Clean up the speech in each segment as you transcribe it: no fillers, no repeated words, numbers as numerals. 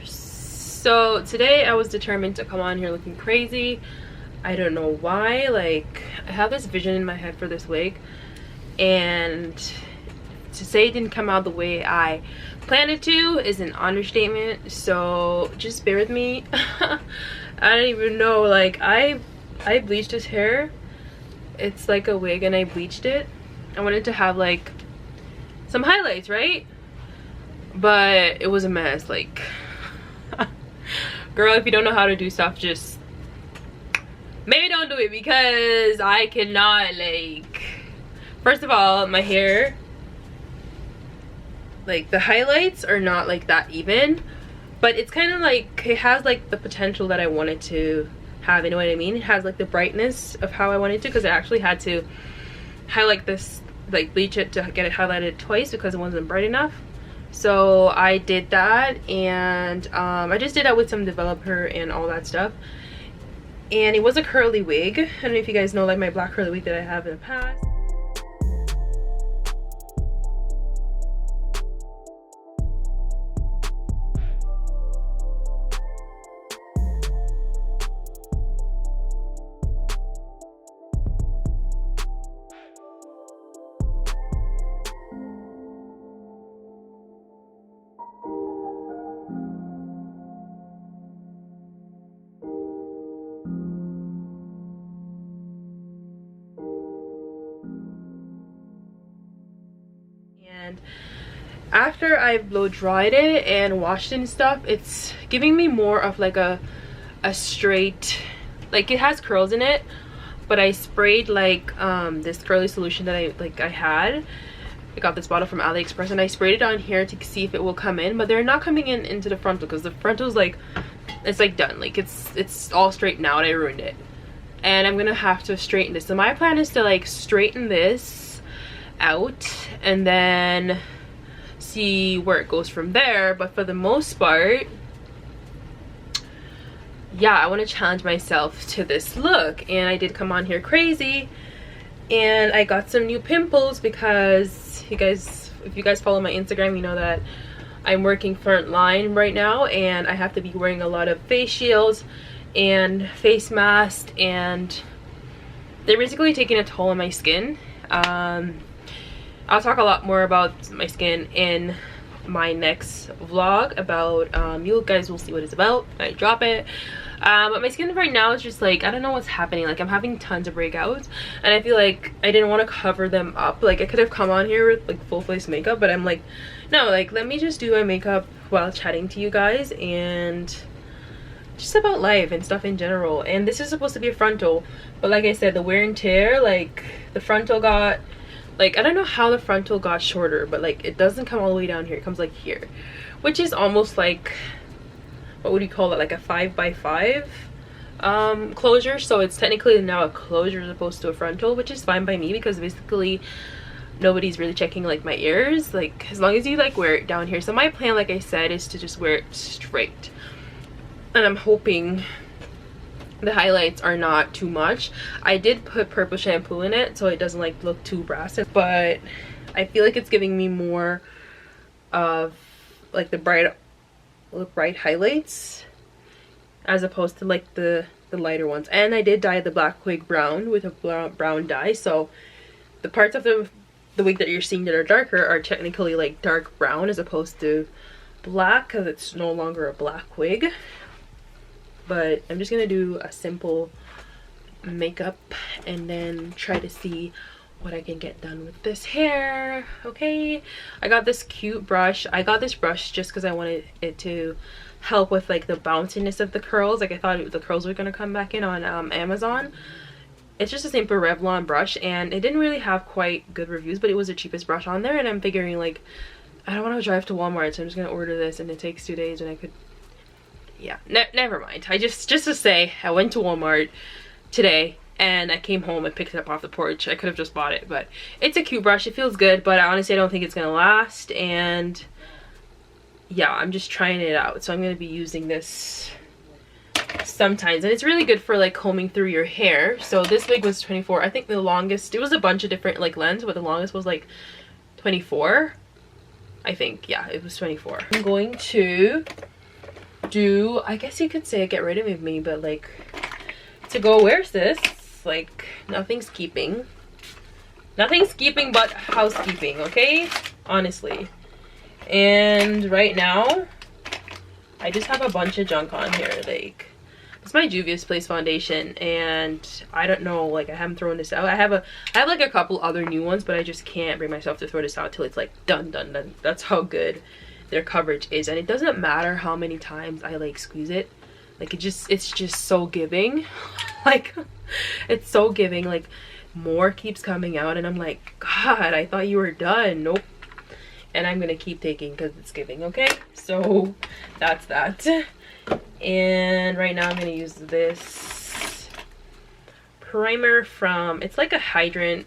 So today I was determined to come on here looking crazy. I don't know why. Like, I have this vision in my head for this wig, and to say it didn't come out the way I planned it to is an understatement, so just bear with me. I don't even know, like, I bleached his hair. It's like a wig and I bleached it. I wanted to have like some highlights, right? But it was a mess. Like, girl, if you don't know how to do stuff, just maybe don't do it, because I cannot, like, first of all, my hair, like, the highlights are not like that even, but it's kind of like, it has like the potential that I wanted to have, you know what I mean? It has like the brightness of how I wanted to, because I actually had to highlight this, like bleach it to get it highlighted twice because it wasn't bright enough. So I did that, and I just did that with some developer and all that stuff. And it was a curly wig. I don't know if you guys know, like, my black curly wig that I have in the past. And after I blow dried it and washed it and stuff, it's giving me more of like a straight, like, it has curls in it, but I sprayed like this curly solution that I had. I got this bottle from AliExpress, and I sprayed it on here to see if it will come in, but they're not coming in into the frontal, because the frontal's like, it's like done, like it's all straightened out. I ruined it, and I'm gonna have to straighten this. So my plan is to like straighten this out and then see where it goes from there. But for the most part, yeah, I want to challenge myself to this look. And I did come on here crazy, and I got some new pimples, because you guys, if you guys follow my Instagram, you know that I'm working front line right now, and I have to be wearing a lot of face shields and face masks, and they're basically taking a toll on my skin. I'll talk a lot more about my skin in my next vlog about, you guys will see what it's about when I drop it. But my skin right now is just like, I don't know what's happening. Like, I'm having tons of breakouts, and I feel like I didn't want to cover them up. Like, I could have come on here with like full face makeup, but I'm like, no, like, let me just do my makeup while chatting to you guys, and just about life and stuff in general. And this is supposed to be a frontal, but like I said, the wear and tear, like, the frontal got, like, I don't know how the frontal got shorter, but like, it doesn't come all the way down here. It comes like here, which is almost like, what would you call it, like a 5x5 closure. So it's technically now a closure as opposed to a frontal, which is fine by me, because basically nobody's really checking like my ears, like, as long as you like wear it down here. So my plan, like I said, is to just wear it straight, and I'm hoping the highlights are not too much. I did put purple shampoo in it so it doesn't like look too brassy, but I feel like it's giving me more of like the bright highlights as opposed to like the lighter ones. And I did dye the black wig brown with a brown dye, so the parts of the wig that you're seeing that are darker are technically like dark brown as opposed to black, because it's no longer a black wig. But I'm just gonna do a simple makeup and then try to see what I can get done with this hair. Okay, I got this cute brush. I got this brush just because I wanted it to help with like the bounciness of the curls. Like, I thought the curls were gonna come back in on Amazon. It's just a simple Revlon brush, and it didn't really have quite good reviews, but it was the cheapest brush on there. And I'm figuring, like, I don't want to drive to Walmart, so I'm just gonna order this, and it takes 2 days, and I could, yeah, never mind. I just to say, I went to Walmart today and I came home and picked it up off the porch. I could have just bought it, but it's a cute brush. It feels good, but honestly, I don't think it's gonna last. And yeah, I'm just trying it out, so I'm gonna be using this sometimes, and it's really good for like combing through your hair. So this wig was 24. I think the longest, it was a bunch of different like lengths, but the longest was like 24, I think. Yeah, it was 24. I'm going to do, I guess you could say, get rid of me, but like, to go, where's this? Like, nothing's keeping but housekeeping, okay? Honestly. And right now I just have a bunch of junk on here. Like, it's my Juvia's Place foundation, and I don't know, like, I haven't thrown this out. I have like a couple other new ones, but I just can't bring myself to throw this out till it's like done. That's how good their coverage is. And it doesn't matter how many times I like squeeze it, like, it's just so giving. Like, it's so giving. Like, more keeps coming out, and I'm like, God, I thought you were done. Nope. And I'm gonna keep taking because it's giving. Okay, so that's that. And right now I'm gonna use this primer from, it's like a hydrant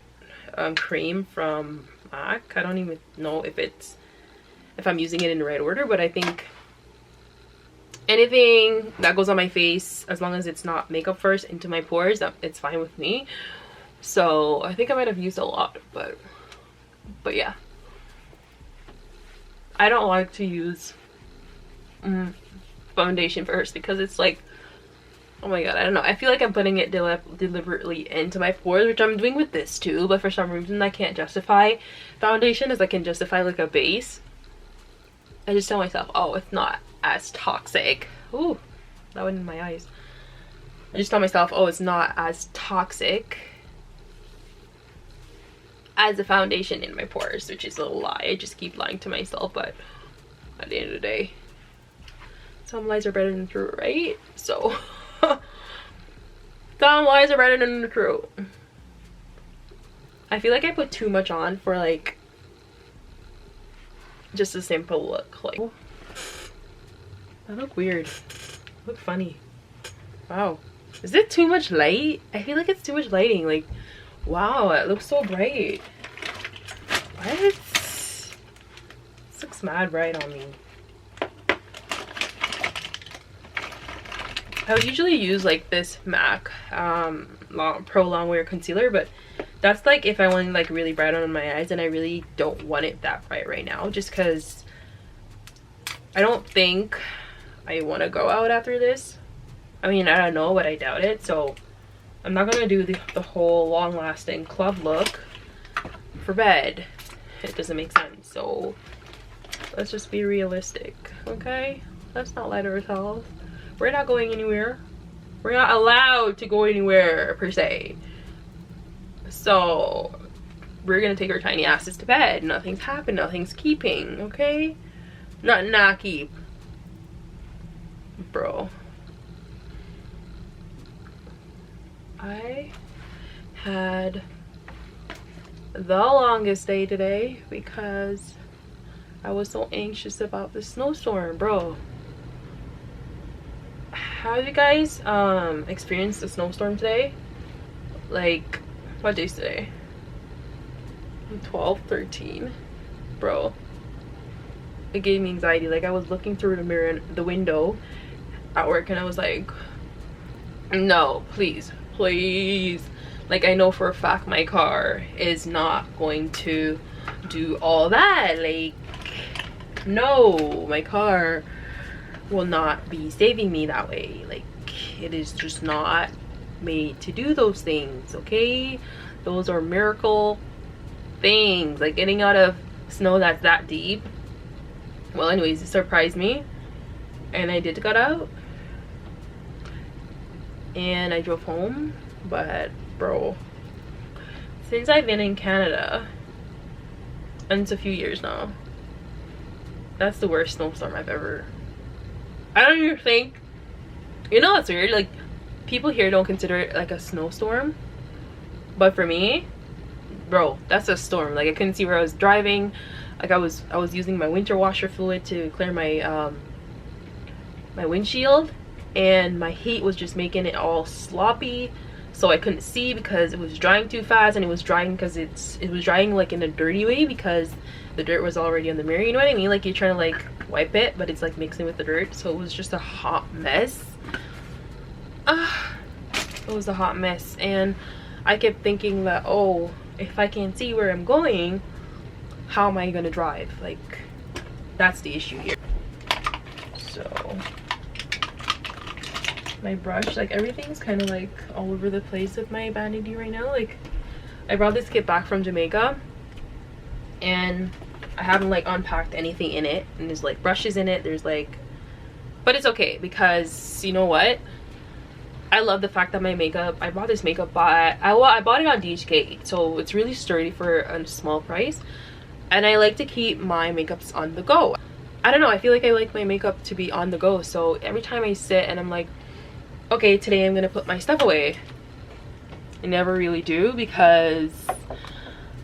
cream from MAC. I don't even know if I'm using it in the right order, but I think anything that goes on my face, as long as it's not makeup first into my pores, it's fine with me. So I think I might have used a lot, but yeah, I don't like to use foundation first because it's like, oh my god, I don't know, I feel like I'm putting it deliberately into my pores, which I'm doing with this too, but for some reason I can't justify foundation as I can justify like a base. I just tell myself, oh, it's not as toxic. Ooh, that went in my eyes. I just tell myself, oh, it's not as toxic as a foundation in my pores, which is a lie. I just keep lying to myself, but at the end of the day, some lies are better than the truth, right? So some lies are better than the truth. I feel like I put too much on for like just a simple look. Like, I look weird. I look funny. Wow. Is it too much light? I feel like it's too much lighting. Like, wow, it looks so bright. What? This looks mad bright on me. I would usually use like this MAC Pro Longwear Concealer, but that's like if I want like really bright on my eyes, and I really don't want it that bright right now, just because I don't think I want to go out after this. I mean, I don't know, but I doubt it. So I'm not gonna do the whole long-lasting club look for bed. It doesn't make sense. So let's just be realistic, okay? Let's not lie to ourselves. We're not going anywhere. We're not allowed to go anywhere per se. So we're gonna take our tiny asses to bed. Nothing's happened. Nothing's keeping, okay? Not keep, bro. I had the longest day today because I was so anxious about the snowstorm, bro. Have you guys experienced a snowstorm today? Like, what day is today? 12, 13, bro. It gave me anxiety. Like, I was looking through the mirror, the window at work, and I was like, no, please. Like, I know for a fact my car is not going to do all that. Like, no, my car will not be saving me that way. Like, it is just not made to do those things, okay? Those are miracle things, like getting out of snow that's that deep. Well, anyways, it surprised me, and I did get out and I drove home. But bro, since I've been in Canada, and it's a few years now, that's the worst snowstorm I've ever, I don't even think, you know what's weird, like, people here don't consider it like a snowstorm, but for me, bro, that's a storm. Like, I couldn't see where I was driving. Like, I was using my winter washer fluid to clear my my windshield, and my heat was just making it all sloppy, so I couldn't see because it was drying too fast. And it was drying because it was drying like in a dirty way because the dirt was already on the mirror, you know what I mean? Like, you're trying to like wipe it, but it's like mixing with the dirt, so it was just a hot mess. It was a hot mess, and I kept thinking that, oh, if I can't see where I'm going, how am I gonna drive? Like, that's the issue here. So my brush. Like everything's kind of like all over the place with my vanity right now. Like I brought this kit back from Jamaica and I haven't like unpacked anything in it, and there's like brushes in it, there's like, but it's okay because you know what, I love the fact that my makeup, I bought this makeup I bought it on DHK, so it's really sturdy for a small price, and I like to keep my makeups on the go. I don't know, I feel like I like my makeup to be on the go, so every time I sit and I'm like, okay, today I'm gonna put my stuff away, I never really do because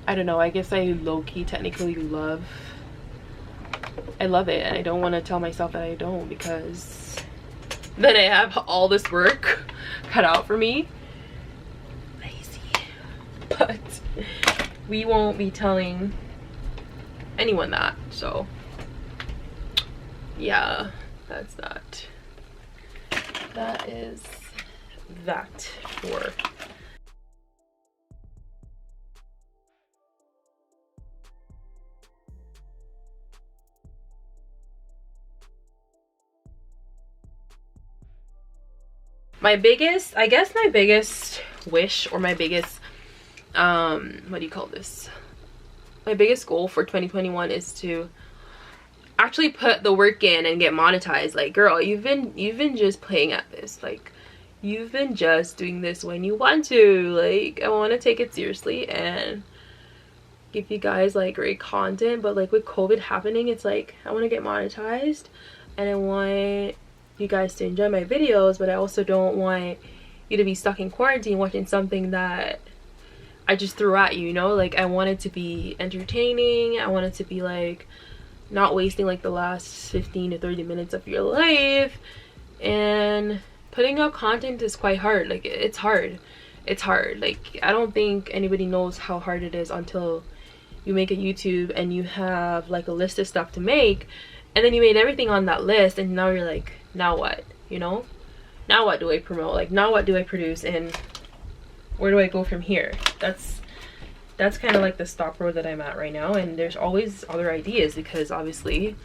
I don't know, I guess I low-key technically love it, and I don't want to tell myself that I don't, because then I have all this work cut out for me. Lazy. But we won't be telling anyone that, so yeah, that's that. That is that for my biggest, I guess my biggest wish, or my biggest what do you call this, my biggest goal for 2021 is to actually put the work in and get monetized. Like, girl, you've been just playing at this, like you've been just doing this when you want to. Like, I want to take it seriously and give you guys like great content, but like with COVID happening, it's like I want to get monetized and I want you guys to enjoy my videos, but I also don't want you to be stuck in quarantine watching something that I just threw at you, you know? Like, I want it to be entertaining, I want it to be like not wasting like the last 15 to 30 minutes of your life. And putting out content is quite hard. Like, it's hard, like I don't think anybody knows how hard it is until you make a YouTube and you have like a list of stuff to make, and then you made everything on that list, and now you're like, now what, you know? Now what do I promote? Like, now what do I produce, and where do I go from here? That's kind of like the stop road that I'm at right now. And there's always other ideas, because obviously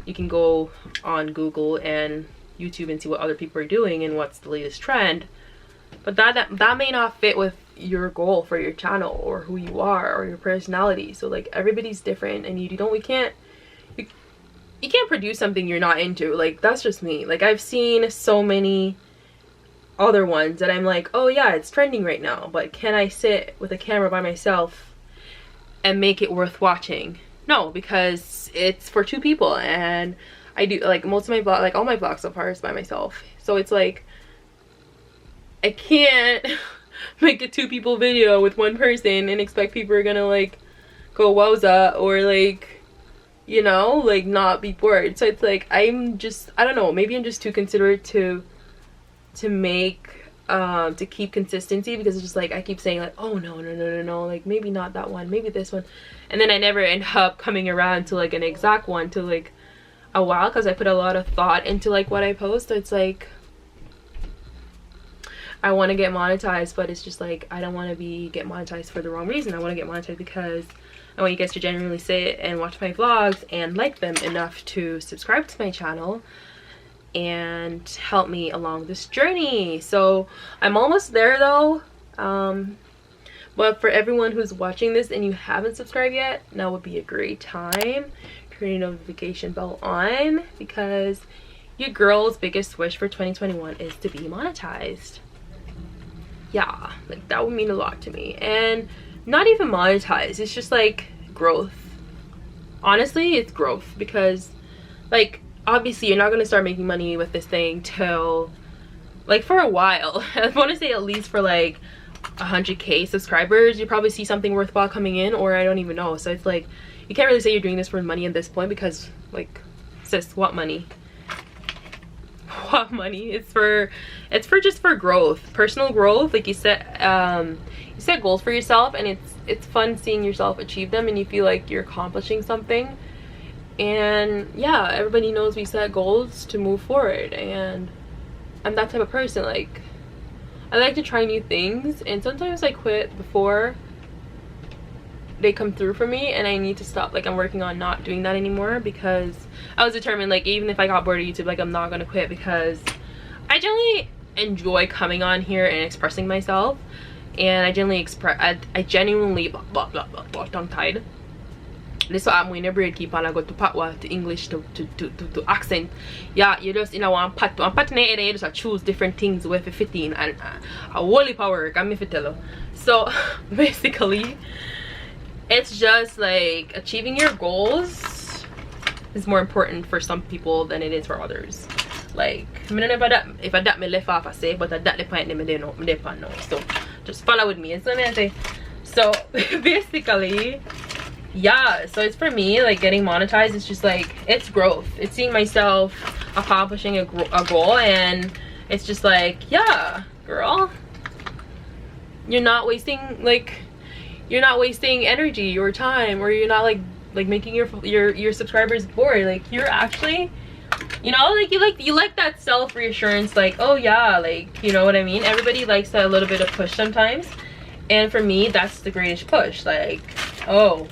you can go on Google and YouTube and see what other people are doing and what's the latest trend, but that may not fit with your goal for your channel or who you are or your personality. So like, everybody's different, and you can't produce something you're not into. Like, that's just me. Like, I've seen so many other ones that I'm like, oh yeah, it's trending right now, but can I sit with a camera by myself and make it worth watching? No, because it's for two people, and I do like most of my vlog, like all my vlogs so far is by myself. So it's like, I can't make a 2 people video with one person and expect people are gonna like go wowza, or like, you know, like not be bored. So it's like, I don't know, maybe I'm just too considerate to make to keep consistency, because it's just like I keep saying like, oh no, like maybe not that one, maybe this one, and then I never end up coming around to like an exact one to like a while, because I put a lot of thought into like what I post. So it's like, I want to get monetized, but it's just like, I don't want to get monetized for the wrong reason. I want to get monetized because I want you guys to genuinely sit and watch my vlogs and like them enough to subscribe to my channel and help me along this journey. So I'm almost there though. But for everyone who's watching this and you haven't subscribed yet, now would be a great time. Turn your notification bell on, because your girl's biggest wish for 2021 is to be monetized. Yeah, like that would mean a lot to me. And not even monetized, it's just like growth. Honestly, it's growth, because like obviously you're not going to start making money with this thing till like for a while. I want to say at least for like 100k subscribers, you probably see something worthwhile coming in, or I don't even know. So it's like, you can't really say you're doing this for money at this point, because like, sis, what money? What money? It's for just for growth, personal growth. Like you set goals for yourself, and it's fun seeing yourself achieve them, and you feel like you're accomplishing something. And yeah, everybody knows we set goals to move forward, and I'm that type of person. Like, I like to try new things, and sometimes I quit before they come through for me, and I need to stop. Like, I'm working on not doing that anymore, because I was determined, like, even if I got bored of YouTube, like, I'm not gonna quit, because I I generally enjoy coming on here and expressing myself, and I genuinely tongue tied. This is what I'm when your braid keep on I go to patwa to English to accent. Yeah, you just one pat in the head and you just choose different things with 15 and a wholly power I'm if tell you. So basically it's just like achieving your goals is more important for some people than it is for others. Like I don't know if I that me left off I say, but at that the point me they know so just follow with me. It's what I say. So basically yeah, so it's for me like getting monetized. It's just like it's growth, it's seeing myself accomplishing a goal, and it's just like, yeah girl, you're not wasting energy or time, or you're not like making your subscribers bored. Like you're actually, you know, like you like that self reassurance, like oh yeah, like you know what I mean. Everybody likes that little bit of push sometimes, and for me that's the greatest push. Like oh,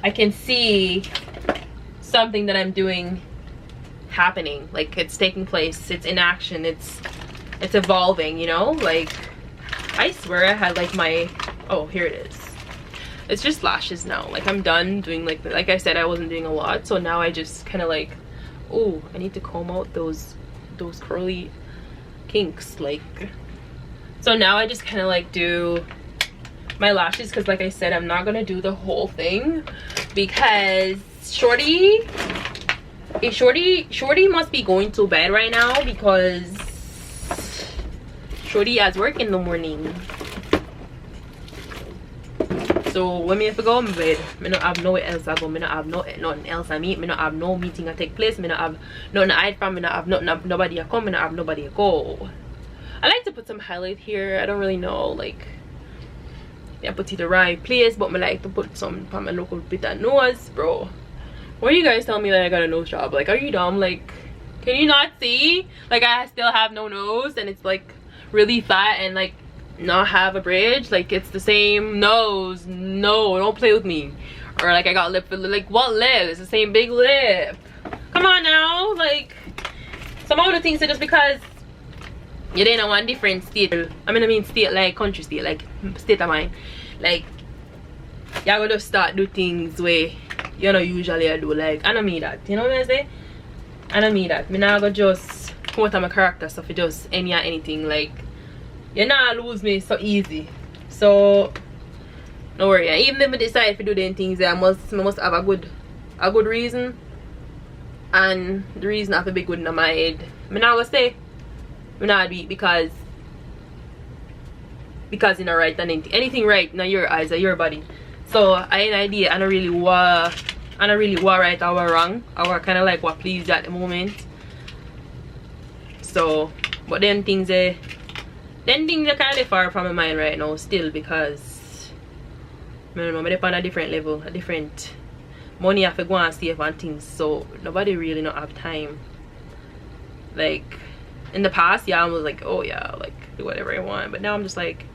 I can see something that I'm doing happening, like it's taking place, it's in action, it's evolving, you know. Like I swear I had like my, oh here it is, it's just lashes now. Like I'm done doing like I said I wasn't doing a lot, so now I just kind of like, oh I need to comb out those curly kinks. Like so now I just kind of like do my lashes, because like I said I'm not gonna do the whole thing because shorty must be going to bed right now, because shorty has work in the morning. So when me have to go in bed, me not have nowhere else I go, me not have nothing else I meet, me not have no meeting I take place, me not have nothing to hide from, me not have nothing, nobody I come, me not have nobody I go. I like to put some highlight here. I don't really know like I put it the right place, but I like to put some from my local bit of nose, bro. Why you guys tell me that I got a nose job? Like, are you dumb? Like, can you not see? Like, I still have no nose, and it's like really fat and like not have a bridge. Like, it's the same nose. No, don't play with me. Or like I got lip, like what lip? It's the same big lip. Come on now. Like, some of the things are just because you didn't know one different state. I mean state, like country state, like state of mind. Like you're gonna just start do things where you know usually I do. Like I don't mean that. You know what I say? I don't mean that. Me not gonna just come out of my character stuff for just anything. Like you're not lose me so easy. So don't worry. Even if I decide to do them things, I must have a good reason. And the reason have to be good in my head. Me not gonna say me not do it because you know right and anything right in your eyes or your body. So I had an idea. I don't really want right or wrong. I kind of like what pleased at the moment. So but then things are kind of far from my mind right now still, because I don't know, I'm on a different level, a different money I have to go and save and things, so nobody really not have time. Like in the past, yeah, I was like, oh yeah, like do whatever I want, but now I'm just like,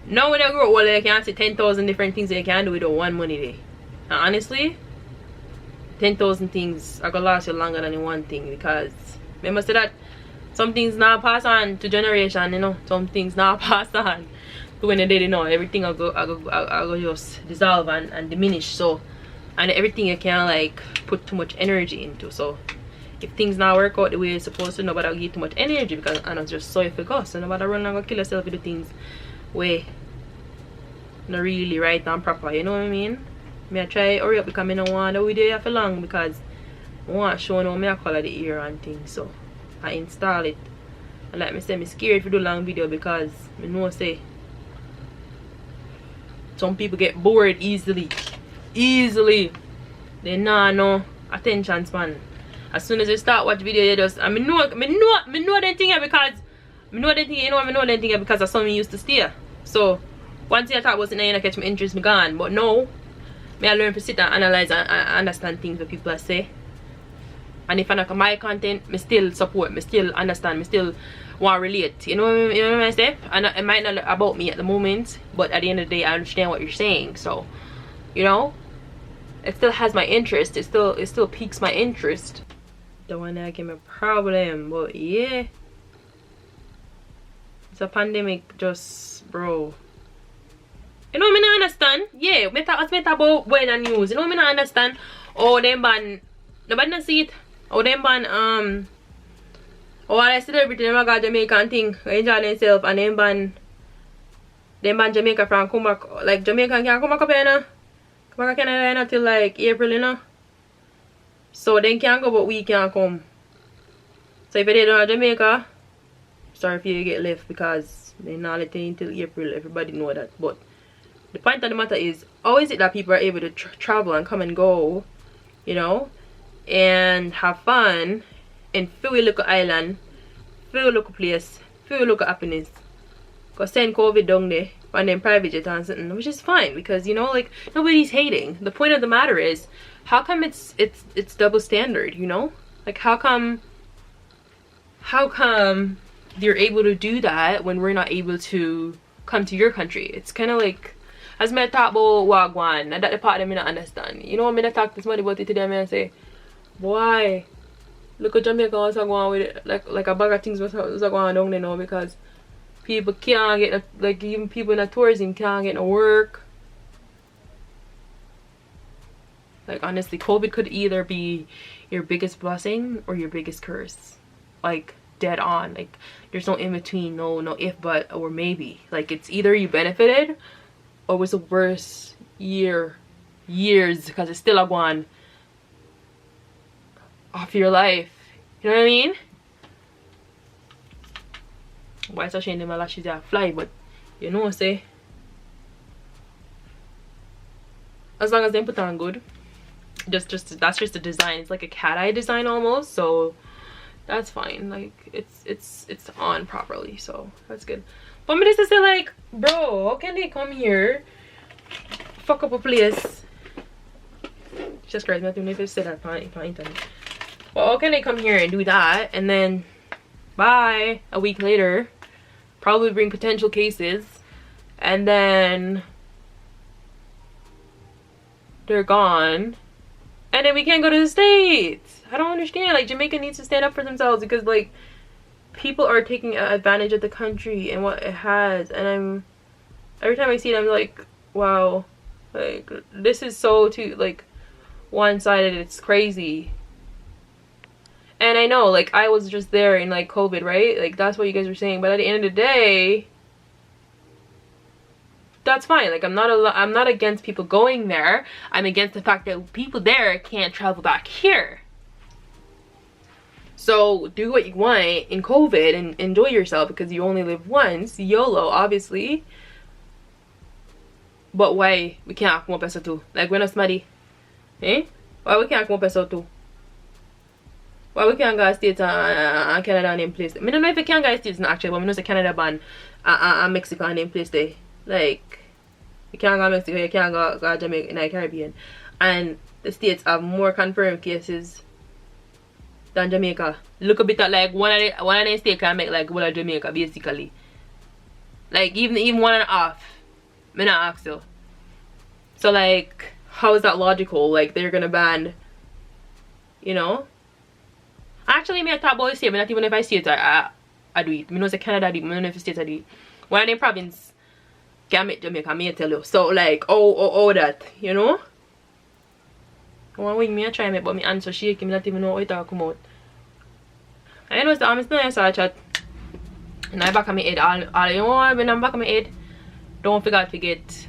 now when I grow older, I can't say 10,000 different things that I can do with one money day. And honestly, 10,000 things are gonna last you longer than one thing, because remember say that some things now pass on to generation, you know, some things now pass on to when they did, you know, everything I go just dissolve and diminish. So and everything you can like put too much energy into. So if things not work out the way it's supposed to, nobody will give too much energy, because I know just so if it goes, so nobody run and go kill yourself with the things way not really right and proper, you know what I mean? Me I try hurry up because I don't want the video for long, because I want to show now me I color the ear and things, so I install it. And like me say, me scared to do long video because I know say some people get bored easily. They nah no attention span. As soon as you start watch video, you just, I know them thing here because I know them thing here because that's something used to steer. So once you talk about it, now you catch my interest, me gone. But no, me I learn to sit and analyze and understand things that people say. And if I not my content, me still support, me still understand, me still want to relate. You know what I say? And it might not about me at the moment, but at the end of the day, I understand what you're saying. So, you know, it still has my interest. It still piques my interest. The one that gave me a problem, but yeah. It's a pandemic, just bro. You know me not understand. Yeah, me talk about when the news. You know me not understand. Oh, them ban. Nobody not see it. Oh, them ban oh, I celebrity them got Jamaican thing, enjoy themselves, and them ban Jamaica from come back. Like Jamaica can't come back up here, you know. Come back to Canada until like April, you know. So they can't go, but we can't come. So if they don't have Jamaica, sorry if you get left because they're not letting you until April. Everybody know that. But the point of the matter is, how is it that people are able to travel and come and go, you know, and have fun in feel local island, feel local place, feel local happiness? Cause send COVID down there and then private jet and something, which is fine because, you know, like nobody's hating. The point of the matter is, how come it's double standard, you know? Like how come you're able to do that when we're not able to come to your country? It's kind of like, as me talk about Wagwan, and that the part that me not understand. You know, when I talk to somebody about it today, I say, boy, look at Jamaica what's going on with it, like a bag of things what's going on down there now, because people can't get, like even people in the tourism can't get no work. Like honestly, COVID could either be your biggest blessing or your biggest curse. Like dead on. Like there's no in between, no if but or maybe. Like it's either you benefited or was the worst years, because it's still a one off your life. You know what I mean? Why is I showing them my lashes are fly, but you know say as long as they put on good. That's just the design. It's like a cat eye design almost, so that's fine. Like it's on properly, so that's good. But me just say like, bro, how can they come here, fuck up a place? Just crazy. I don't know if I said that on internet. Well, how can they come here and do that and then bye a week later, probably bring potential cases, and then they're gone, and then we can't go to the States? I don't understand. Like Jamaica needs to stand up for themselves, because like people are taking advantage of the country and what it has, and every time I see it I'm like, wow, like this is so too like one-sided. It's crazy. And I know, like, I was just there in, like, COVID, right? Like, that's what you guys were saying. But at the end of the day, that's fine. Like, I'm not against people going there. I'm against the fact that people there can't travel back here. So, do what you want in COVID and enjoy yourself, because you only live once. YOLO, obviously. But why we can't come up as too? Like, we're not somebody. Eh? Why we can't come up as too? Why we can't go to States and Canada and them place? I don't know if we can go to States actually, but I know it's Canada ban and Mexico and them place there. Like, you can't go to Mexico, you can't go to Jamaica in the Caribbean. And the States have more confirmed cases than Jamaica. Look a bit at like one of the states can make like one of Jamaica basically. Like even 1.5. Me not ask you. So like, how is that logical? Like they're gonna ban, you know? Actually, me I talk about the state, but not even if I see it, I do it. I know it's Canada, I do it. I don't know if the States I do it. One of the province can make Jamaica, me I tell you. So like, oh that, you know? One week me I try make, but my hand so shaky, me not even know how it all come out. I know it's the honest I saw a chat. And I back of my head, all you know, when I'm back of my head, don't forget to get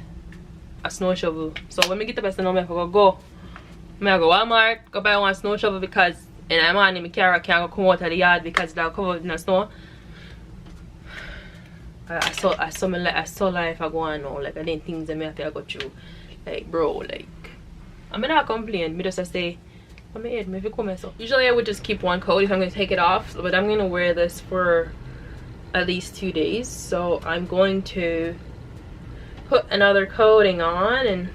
a snow shovel. So when I get the best, I know I go. I go Walmart, go buy one snow shovel, because in the morning my car can't come out of the yard because they're covered in the snow. I saw life I go on now. Like I didn't think that I have to go through. Like bro, like I'm not complain. Me just say I'm head, maybe come so. Usually I would just keep one coat if I'm gonna take it off, but I'm gonna wear this for at least 2 days. So I'm going to put another coating on and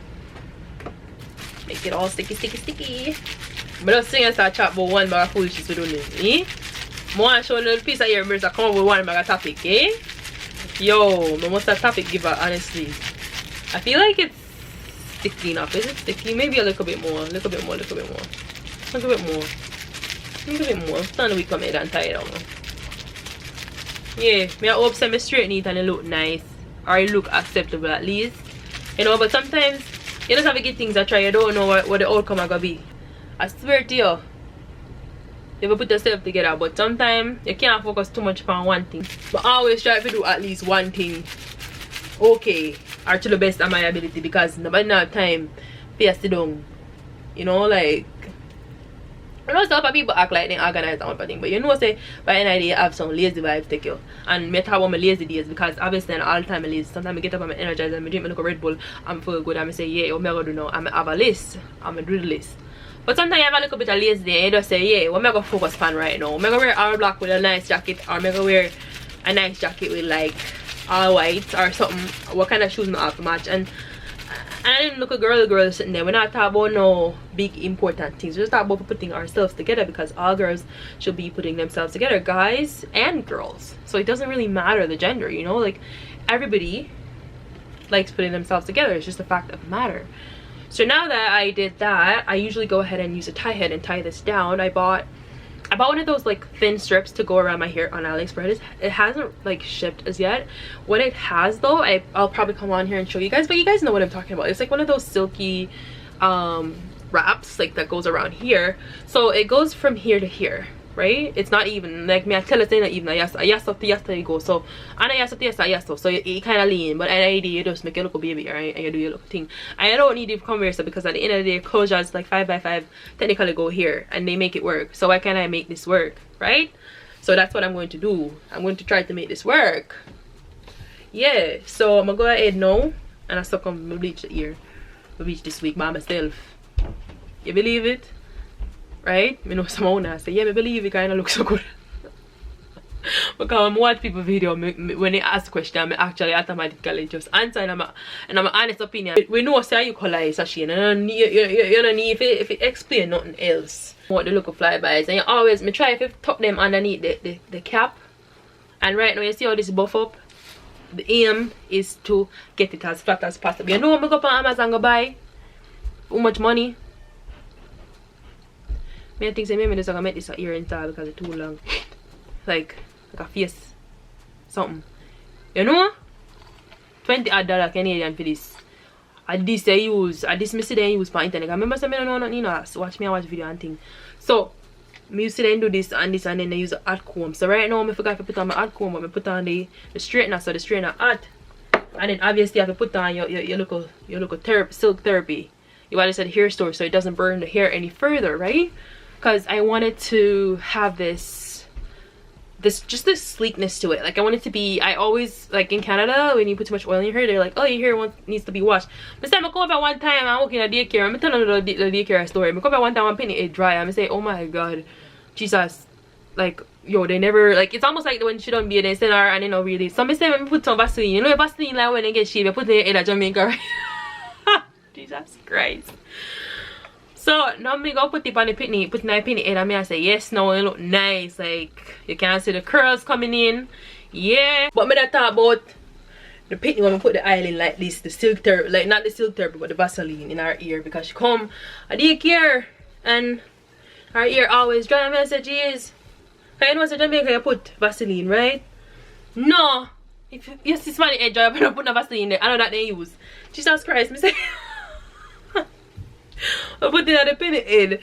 make it all sticky. But I'm saying I start chat about one bag of foolishness we don't need. I want to show a little piece of your ears that come up with one bag of topic, eh? Yo, I'm almost a topic giver, honestly. I feel like it's sticky enough. Is it sticky? Maybe a little bit more. A little bit more. A little bit more. Stand we come ahead and tie it down. Yeah, I hope some straighten it and it look nice. Or it look acceptable at least. You know, but sometimes you just have to get things I try. You don't know what the outcome are gonna be. I swear to you. You ever put yourself together, but sometimes you can't focus too much on one thing. But always try to do at least one thing okay, or to the best of my ability, because nobody have time to sit down. You know, like, I know some people act like they organize on one thing, but you know, say by the end of the day, I have some lazy vibes take you. And me talk about my lazy days, because obviously all the time I lazy. Sometimes I get up and I energize and I drink my Red Bull, I'm feel good, and I say, yeah, what am I gonna do now? I'm gonna have a list, I'm gonna do the list. But sometimes you have a little bit of lazy day and you just say, yeah, what am I gonna focus on right now? Am I gonna wear all black with a nice jacket, or am I gonna wear a nice jacket with like all white or something? What kind of shoes am I have to match? And I didn't look a girl sitting there. We're not talking about no big important things. We're just talking about putting ourselves together, because all girls should be putting themselves together, guys and girls. So it doesn't really matter the gender, you know, like everybody likes putting themselves together. It's just a fact of the matter. So now that I did that, I usually go ahead and use a tie head and tie this down. I bought one of those like thin strips to go around my hair on AliExpress. It hasn't like shipped as yet. When it has though, I'll probably come on here and show you guys, but you guys know what I'm talking about. It's like one of those silky wraps like that goes around here. So it goes from here to here, right? It's not even like me I tell it not even yes up to you go. So and yes up to yes so you kind of lean, but an idea you just make your little baby, right? And you do your little thing. I don't need to come here, so because at the end of the day closures like 5x5 technically go here and they make it work. So why can't I make this work, right? So that's what I'm going to do. I'm going to try to make this work. Yeah, so I'm gonna go ahead now and I still come bleach the ear. Bleach this week by myself. You believe it? Right? You know, someone now say, yeah, I believe it kind of looks so good. Because I watch people video, when they ask question, I actually automatically just answer, and I'm an honest opinion. We know say you color is a shame, and you don't need if it explain nothing else. What the look of flybys, and you always me try to tuck them underneath the cap. And right now you see how this buff up. The aim is to get it as flat as possible. You know what I go on Amazon go buy? How much money? I think maybe just gonna make this a ear install because it's too long. like a face something. You know? $20 Canadian for this. And this I use. And this I see they use for internet. I remember saying I don't know nothing else. Watch me and watch video and thing. So me used to then do this and then they use a hot comb. So right now I forgot to put on my hot comb, but I put on the straightener, so the straightener hot. And then obviously you have to put on your local silk therapy. You want to say the hair store so it doesn't burn the hair any further, right? Because I wanted to have this sleekness to it. Like I want it to be, I always, like in Canada, when you put too much oil in your hair, they're like, oh, your hair needs to be washed. But then I come over one time, I'm working at daycare, I'm telling you the daycare story. I come over one time, I'm pinning it dry, I'm say, oh my god, Jesus, like, yo, they never, like, it's almost like when she don't be they send her and they don't really. Some say when we put some Vaseline, you know Vaseline like when they get shaved, they put it in a Jamaica, right? Jesus Christ. So now me go put it on the pitney, put my pitney head, and me I say yes, now it look nice. Like you can see the curls coming in, yeah. But me that talk about the pitney when we put the oil in like this, the silk therapy, like not the silk therapy, but the Vaseline in our ear, because she come a daycare and her ear always dry. And I said, jeez, I know Jamaica you put Vaseline, right? No, if you see somebody head dry, I don't put no Vaseline there. I know that they use. Jesus Christ, me say. I put it at the penny head.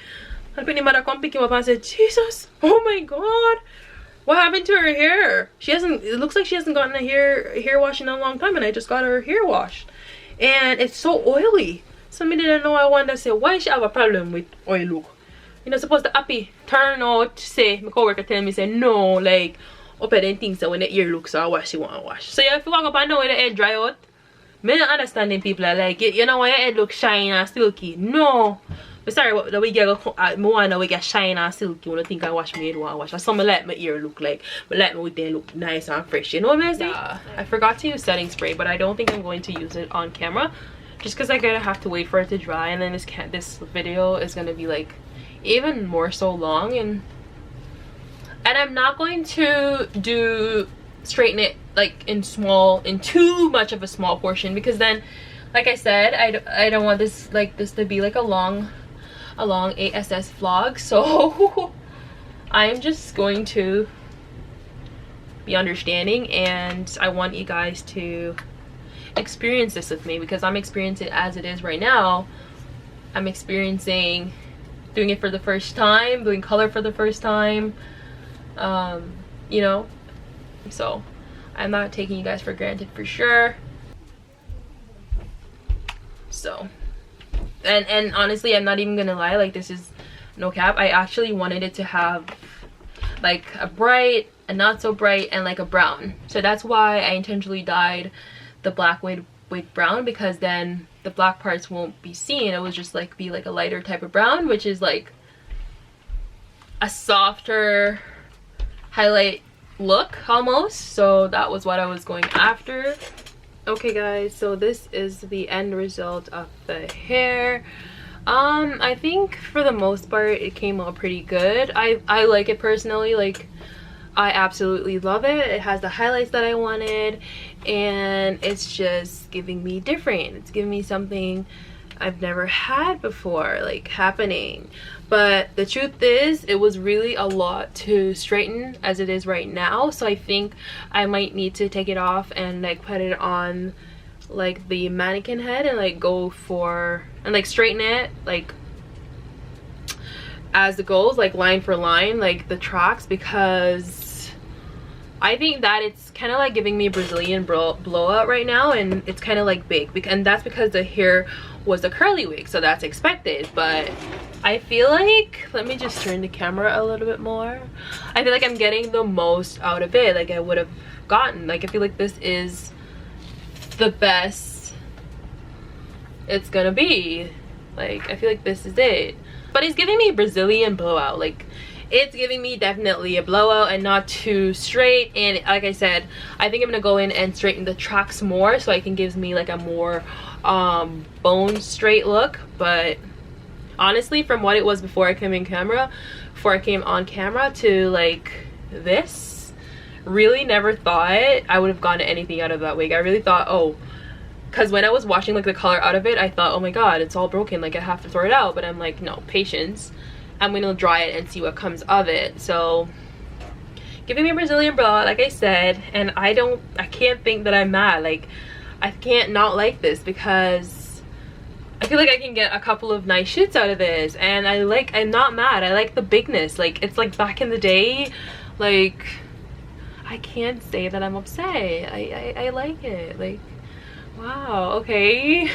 And penny mother come pick him up and said, Jesus, oh my god, what happened to her hair? She hasn't, it looks like she hasn't gotten a hair wash in a long time, and I just got her hair washed. And it's so oily. So me didn't know. I wanted to say, why she have a problem with oil look? You know, supposed to happy turn out, say, my coworker tell me, say, no, like, up at them things that when the ear looks so I wash, she want to wash. So yeah, if you walk up and know when the hair dry out, me not understanding people are like, you know why your head look shiny and silky? No. But sorry, but the way you want to get shiny and silky when I think I wash my head, want to wash. That's something like my ear look like. But like my they look nice and fresh. You know what I'm saying? I forgot to use setting spray, but I don't think I'm going to use it on camera. Just because I'm going to have to wait for it to dry, and then this video is going to be like even more so long. And I'm not going to straighten it like in too much of a small portion, because then, like I said, I don't want this to be like a long ASS vlog. So I'm just going to be understanding, and I want you guys to experience this with me, because I'm experiencing it as it is right now. I'm experiencing doing it for the first time, doing color for the first time, you know, so I'm not taking you guys for granted for sure. So and honestly, I'm not even gonna lie, like, this is no cap, I actually wanted it to have like a bright, a not so bright, and like a brown. So that's why I intentionally dyed the black wig brown, because then the black parts won't be seen. It will just like be like a lighter type of brown, which is like a softer highlight look almost. So that was what I was going after. Okay guys, so this is the end result of the hair. I think for the most part it came out pretty good. I like it personally. Like, I absolutely love it. It has the highlights that I wanted, and it's just giving me different. It's giving me something I've never had before, like, happening. But the truth is, it was really a lot to straighten as it is right now. So I think I might need to take it off and like put it on like the mannequin head and like go for and like straighten it like as it goes, like line for line, like the tracks, because I think that it's kind of like giving me Brazilian blowout right now, and it's kind of like big, and that's because the hair was a curly wig, so that's expected. But I feel like, let me just turn the camera a little bit more, I feel like I'm getting the most out of it, like I would have gotten. Like, I feel like this is the best it's gonna be. Like, I feel like this is it. But it's giving me Brazilian blowout. Like, it's giving me definitely a blowout and not too straight. And like I said, I think I'm gonna go in and straighten the tracks more, so it can give me like a more bone straight look. But honestly, from what it was before I came on camera to like this, really never thought I would have gotten anything out of that wig. I really thought, oh, because when I was washing like the color out of it, I thought, oh my god, it's all broken, like I have to throw it out. But I'm like, no, patience, I'm gonna dry it and see what comes of it. So giving me a Brazilian blowout, like I said, and I can't think that I'm mad. Like, I can't not like this, because I feel like I can get a couple of nice shits out of this, and I'm not mad. I like the bigness. Like, it's like back in the day. Like, I can't say that I'm upset. I like it. Like, wow, okay.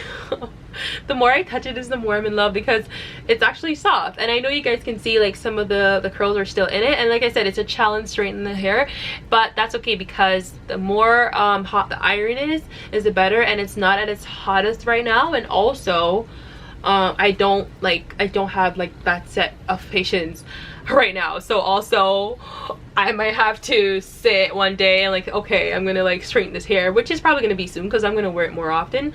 The more I touch it is the more I'm in love, because it's actually soft. And I know you guys can see like some of the curls are still in it, and like I said, it's a challenge straightening the hair, but that's okay, because the more hot the iron is the better, and it's not at its hottest right now. And also I don't have like that set of patience right now, so also I might have to sit one day and like, okay, I'm gonna like straighten this hair, which is probably gonna be soon because I'm gonna wear it more often.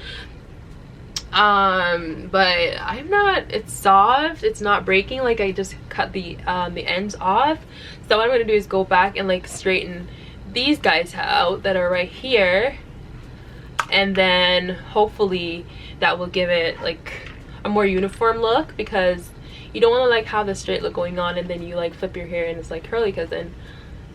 But I'm not, it's soft, it's not breaking. Like, I just cut the ends off. So what I'm gonna do is go back and like straighten these guys out that are right here, and then hopefully that will give it like a more uniform look, because you don't want to like have the straight look going on and then you like flip your hair and it's like curly, because then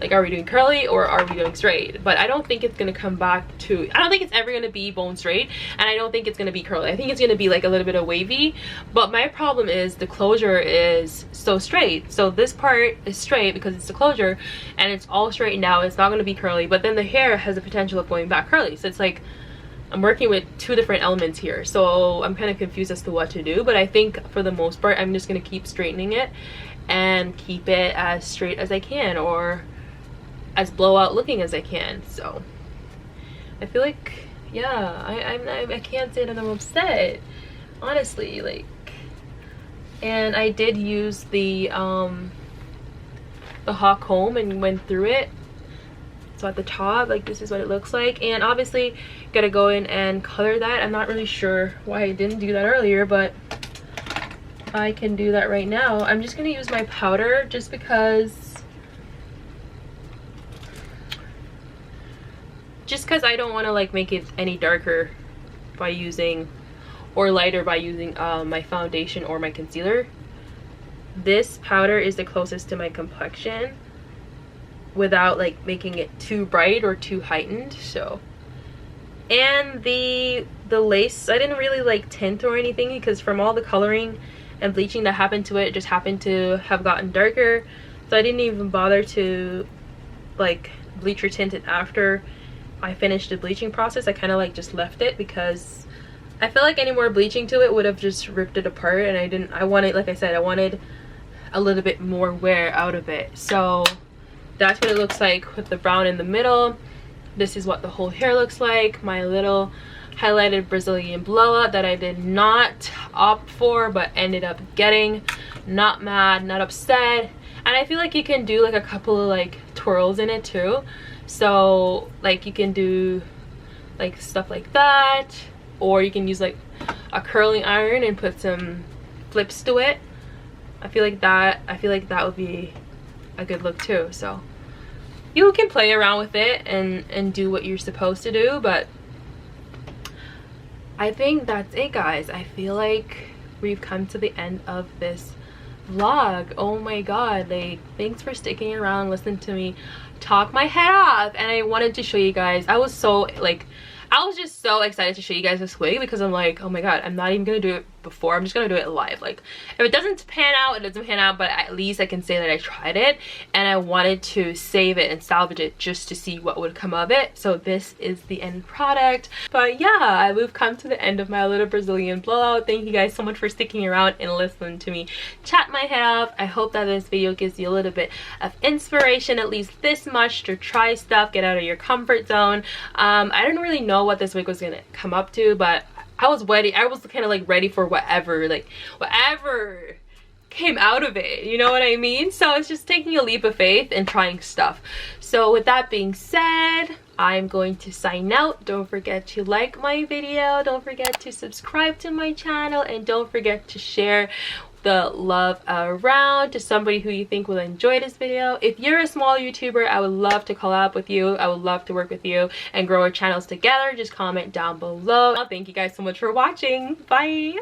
like, are we doing curly or are we doing straight? But I don't think it's gonna come back to, I don't think it's ever gonna be bone straight, and I don't think it's gonna be curly. I think it's gonna be like a little bit of wavy. But my problem is the closure is so straight. So this part is straight because it's the closure, and it's all straightened out. It's not gonna be curly, but then the hair has the potential of going back curly. So it's like I'm working with two different elements here, so I'm kind of confused as to what to do. But I think for the most part, I'm just gonna keep straightening it and keep it as straight as I can, or as blowout looking as I can. So I feel like, yeah, I can't say that I'm upset, honestly. Like, and I did use the hot comb and went through it. So at the top, like, this is what it looks like. And obviously gotta go in and color that. I'm not really sure why I didn't do that earlier, but I can do that right now. I'm just gonna use my powder just because I don't want to like make it any darker by using, or lighter by using my foundation or my concealer. this powder is the closest to my complexion without like making it too bright or too heightened. So, and the lace, I didn't really like tint or anything because from all the coloring and bleaching that happened to it, just happened to have gotten darker. So I didn't even bother to like bleach or tint it after I finished the bleaching process. I kind of like just left it because I feel like any more bleaching to it would have just ripped it apart, and I wanted, like I said, I wanted a little bit more wear out of it. So that's what it looks like with the brown in the middle. This is what the whole hair looks like. My little highlighted Brazilian blowout that I did not opt for but ended up getting. Not mad, not upset. And I feel like you can do like a couple of like twirls in it too. So like you can do like stuff like that, or you can use like a curling iron and put some flips to it. I feel like that would be a good look too. So you can play around with it and do what you're supposed to do, but I think that's it, guys. I feel like we've come to the end of this vlog. Oh my god, like, thanks for sticking around, listening to me talk my head off. And I wanted to show you guys, I was just so excited to show you guys this wig because I'm like, oh my god, I'm not even gonna do it before, I'm just gonna do it live. Like, if it doesn't pan out, it doesn't pan out, but at least I can say that I tried it, and I wanted to save it and salvage it just to see what would come of it. So this is the end product. But yeah, we've come to the end of my little Brazilian blowout. Thank you guys so much for sticking around and listening to me chat my head off. I hope that this video gives you a little bit of inspiration, at least this much, to try stuff, get out of your comfort zone. I didn't really know what this wig was gonna come up to, but I was ready. I was kind of like ready for whatever came out of it, you know what I mean? So it's just taking a leap of faith and trying stuff. So with that being said, I'm going to sign out. Don't forget to like my video, don't forget to subscribe to my channel, and don't forget to share the love around to somebody who you think will enjoy this video. If you're a small YouTuber, I would love to collab with you. I would love to work with you and grow our channels together. Just comment down below. Thank you guys so much for watching. Bye.